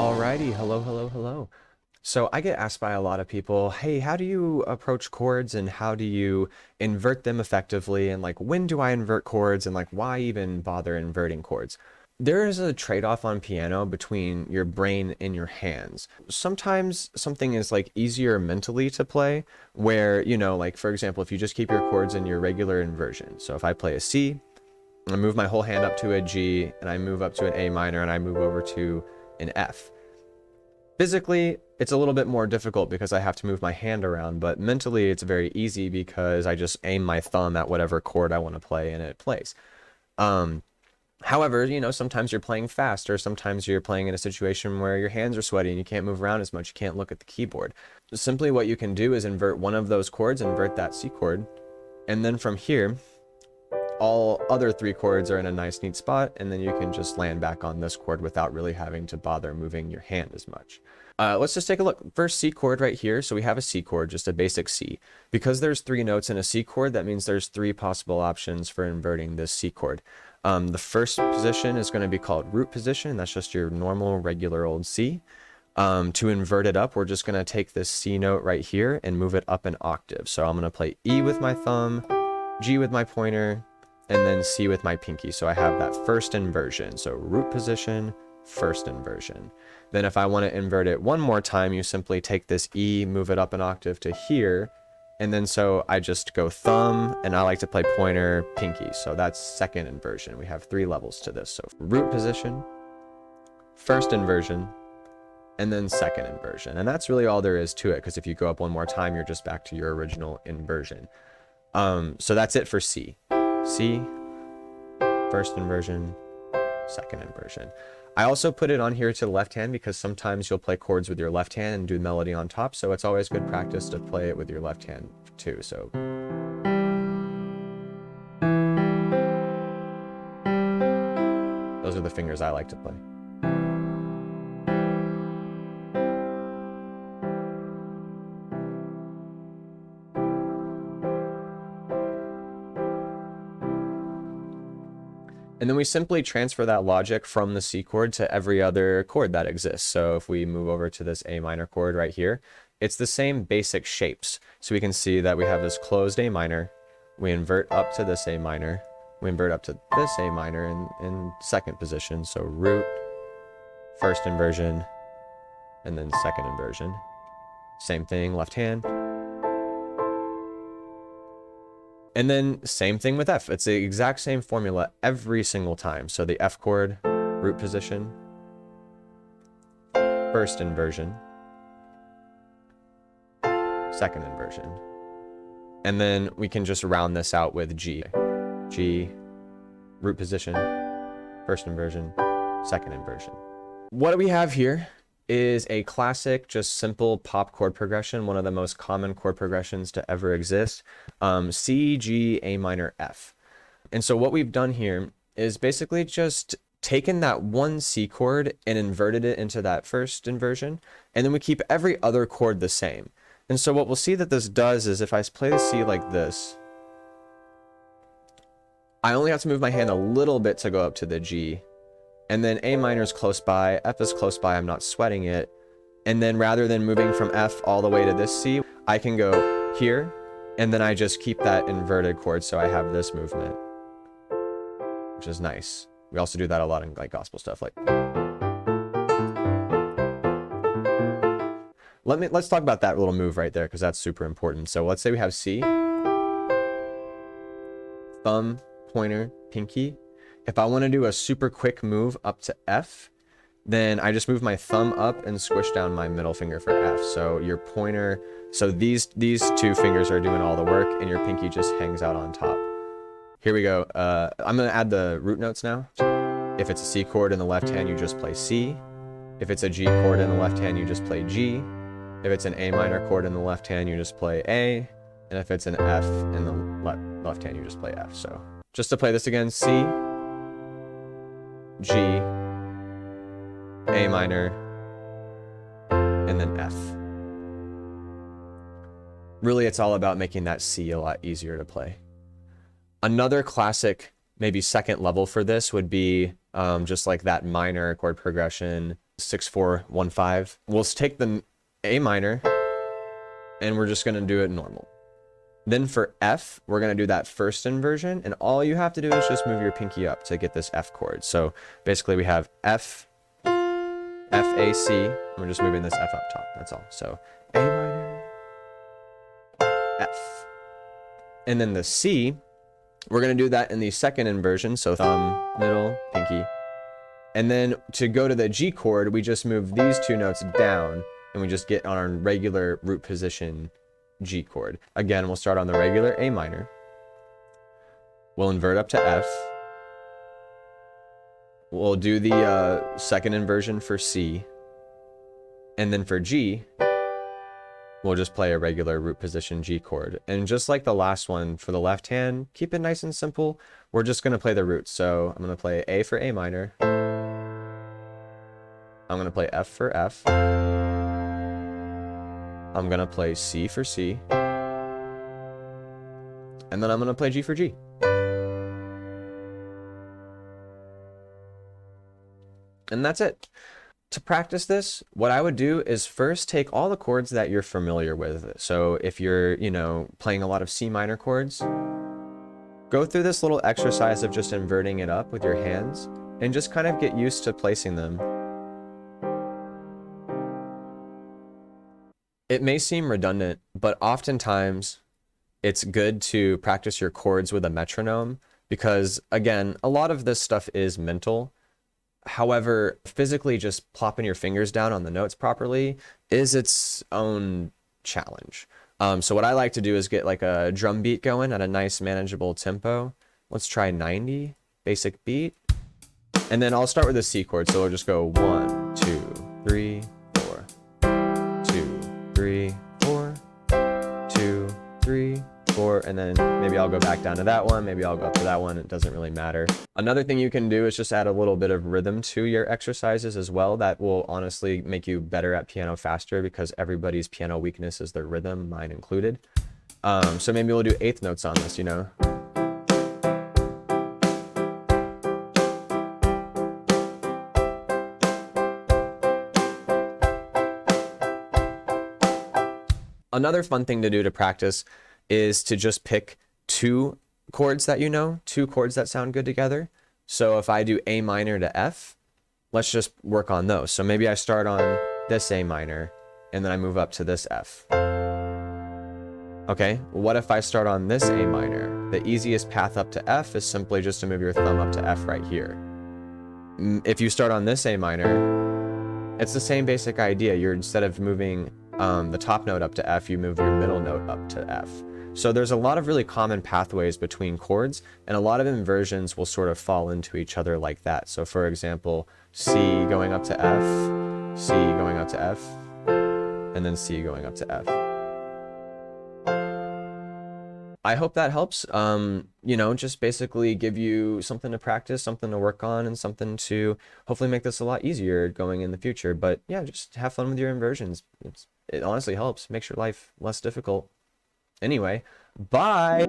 Alrighty, hello. So I get asked by a lot of people, hey, how do you approach chords and how do you invert them effectively? And like, when do I invert chords and like, why even bother inverting chords? There is a trade-off on piano between your brain and your hands. Sometimes something is like easier mentally to play where, like for example, if you just keep your chords in your regular inversion. So if I play a C, I move my whole hand up to a G and I move up to an A minor and I move over to an F. Physically, it's a little bit more difficult because I have to move my hand around, but mentally it's very easy because I just aim my thumb at whatever chord I want to play and it plays. However, sometimes you're playing fast or sometimes you're playing in a situation where your hands are sweaty and you can't move around as much, you can't look at the keyboard. Simply what you can do is invert one of those chords, invert that C chord, and then from here, all other three chords are in a nice neat spot, and then you can just land back on this chord without really having to bother moving your hand as much. Let's just take a look. First C chord right here. So we have a C chord, just a basic C. Because there's three notes in a C chord, that means there's three possible options for inverting this C chord. The first position is going to be called root position. That's just your normal, regular old C. To invert it up, we're just going to take this C note right here and move it up an octave. So I'm going to play E with my thumb, G with my pointer, and then C with my pinky. So I have that first inversion. So root position, first inversion. Then if I want to invert it one more time, you simply take this E, move it up an octave to here. And then so I just go thumb, and I like to play pointer, pinky. So that's second inversion. We have three levels to this. So root position, first inversion, and then second inversion. And that's really all there is to it, because if you go up one more time, you're just back to your original inversion. So that's it for C. C, first inversion, second inversion. I also put it on here to the left hand because sometimes you'll play chords with your left hand and do the melody on top, so it's always good practice to play it with your left hand too. So those are the fingers I like to play. And then we simply transfer that logic from the C chord to every other chord that exists. So if we move over to this A minor chord right here, it's the same basic shapes. So we can see that we have this closed A minor, we invert up to this A minor, we invert up to this A minor in second position. So root, first inversion, and then second inversion. Same thing, left hand. And then same thing with F. It's the exact same formula every single time. So the F chord, root position, first inversion, second inversion. And then we can just round this out with G. G, root position, first inversion, second inversion. What we have here is a classic, just simple pop chord progression, one of the most common chord progressions to ever exist. C, G, A minor, F. And so what we've done here is basically just taken that one C chord and inverted it into that first inversion, and then we keep every other chord the same. And so what we'll see that this does is if I play the C like this, I only have to move my hand a little bit to go up to the G. And then A minor is close by, F is close by, I'm not sweating it. And then rather than moving from F all the way to this C, I can go here, and then I just keep that inverted chord so I have this movement, which is nice. We also do that a lot in like gospel stuff. Like, let's talk about that little move right there because that's super important. So let's say we have C, thumb, pointer, pinky. If I want to do a super quick move up to F, then I just move my thumb up and squish down my middle finger for F. So your pointer, so these two fingers are doing all the work and your pinky just hangs out on top. Here we go. I'm going to add the root notes now. If it's a C chord in the left hand, you just play C. If it's a G chord in the left hand, you just play G. If it's an A minor chord in the left hand, you just play A. And if it's an F in the left hand, you just play F. So just to play this again, C, G, A minor, and then F. Really, it's all about making that C a lot easier to play. Another classic maybe second level for this would be just like that minor chord progression, 6-4-1-5. We'll take the A minor and we're just going to do it normal. Then for F, we're going to do that first inversion, and all you have to do is just move your pinky up to get this F chord. So basically we have F, F, A, C, and we're just moving this F up top, that's all. So A minor, F. And then the C, we're going to do that in the second inversion, so thumb, middle, pinky. And then to go to the G chord, we just move these two notes down, and we just get on our regular root position G chord. Again, we'll start on the regular A minor. We'll invert up to F. We'll do the second inversion for C. And then for G, we'll just play a regular root position G chord. And just like the last one for the left hand, keep it nice and simple. We're just going to play the roots. So I'm going to play A for A minor. I'm going to play F for F. I'm going to play C for C. And then I'm going to play G for G. And that's it. To practice this, what I would do is first take all the chords that you're familiar with. So if you're, playing a lot of C minor chords, go through this little exercise of just inverting it up with your hands and just kind of get used to placing them. It may seem redundant, but oftentimes it's good to practice your chords with a metronome because, again, a lot of this stuff is mental. However, physically just plopping your fingers down on the notes properly is its own challenge. So what I like to do is get like a drum beat going at a nice manageable tempo. Let's try 90, basic beat. And then I'll start with the C chord. So we'll just go 1, 2, 3, 4, 2, 3, 4, 2, 3, 4, and then maybe I'll go back down to that one, maybe I'll go up to that one, it doesn't really matter. Another thing you can do is just add a little bit of rhythm to your exercises as well. That will honestly make you better at piano faster because everybody's piano weakness is their rhythm, mine included. So maybe we'll do eighth notes on this, Another fun thing to do to practice is to just pick two chords that two chords that sound good together. So if I do A minor to F, let's just work on those. So maybe I start on this A minor and then I move up to this F. Okay, what if I start on this A minor? The easiest path up to F is simply just to move your thumb up to F right here. If you start on this A minor, it's the same basic idea. You're, instead of moving the top note up to F, you move your middle note up to F. So there's a lot of really common pathways between chords, and a lot of inversions will sort of fall into each other like that. So for example, C going up to F, C going up to F, and then C going up to F. I hope that helps, just basically give you something to practice, something to work on, and something to hopefully make this a lot easier going in the future. But yeah, just have fun with your inversions. It honestly helps, makes your life less difficult. Anyway, bye!